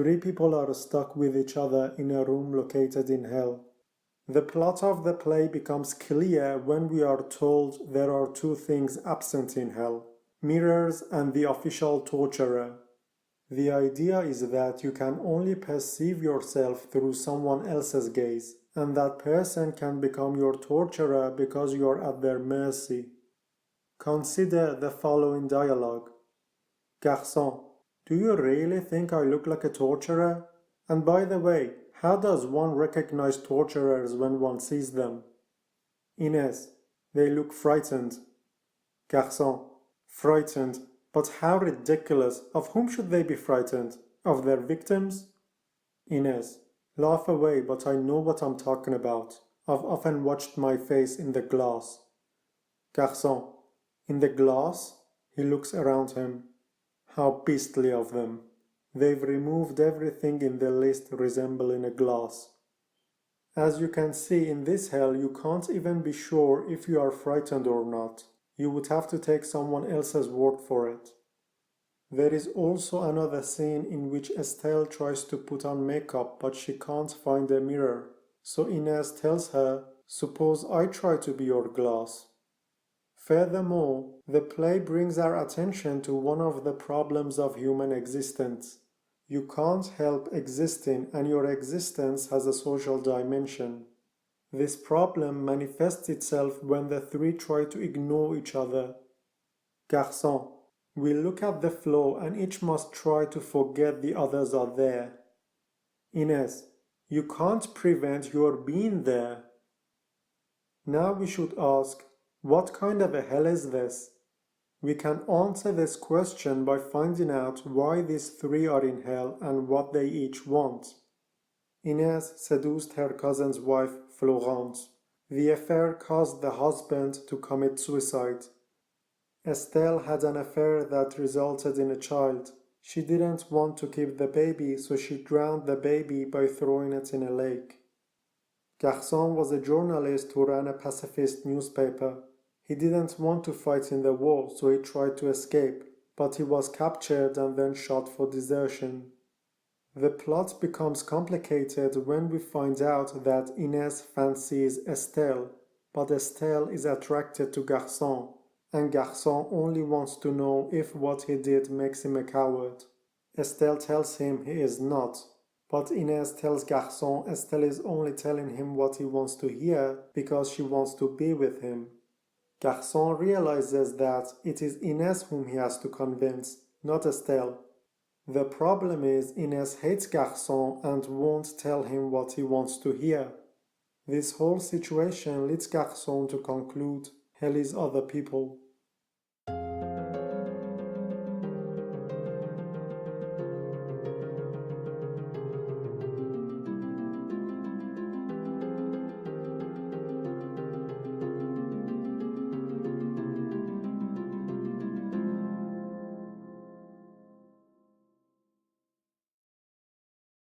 Three people are stuck with each other in a room located in hell. The plot of the play becomes clear when we are told there are two things absent in hell: mirrors and the official torturer. The idea is that you can only perceive yourself through someone else's gaze, and that person can become your torturer because you are at their mercy. Consider the following dialogue. Garçon, do you really think I look like a torturer? And by the way, how does one recognize torturers when one sees them? Inès, they look frightened. Garçon, frightened? But how ridiculous! Of whom should they be frightened? Of their victims? Inès, laugh away, but I know what I'm talking about. I've often watched my face in the glass. Garçon, in the glass? He looks around him. How beastly of them. They've removed everything in the list resembling a glass. As you can see, in this hell you can't even be sure if you are frightened or not. You would have to take someone else's word for it. There is also another scene in which Estelle tries to put on makeup but she can't find a mirror. So Inès tells her, suppose I try to be your glass. Furthermore, the play brings our attention to one of the problems of human existence. You can't help existing, and your existence has a social dimension. This problem manifests itself when the three try to ignore each other. Garçon, we look at the floor and each must try to forget the others are there. Inès, you can't prevent your being there. Now we should ask, what kind of a hell is this? We can answer this question by finding out why these three are in hell and what they each want. Inès seduced her cousin's wife, Florence. The affair caused the husband to commit suicide. Estelle had an affair that resulted in a child. She didn't want to keep the baby, so she drowned the baby by throwing it in a lake. Garçon was a journalist who ran a pacifist newspaper. He didn't want to fight in the war, so he tried to escape, but he was captured and then shot for desertion. The plot becomes complicated when we find out that Inès fancies Estelle, but Estelle is attracted to Garçon, and Garçon only wants to know if what he did makes him a coward. Estelle tells him he is not, but Inès tells Garçon Estelle is only telling him what he wants to hear because she wants to be with him. Garçon realizes that it is Inès whom he has to convince, not Estelle. The problem is Inès hates Garçon and won't tell him what he wants to hear. This whole situation leads Garçon to conclude hell is other people.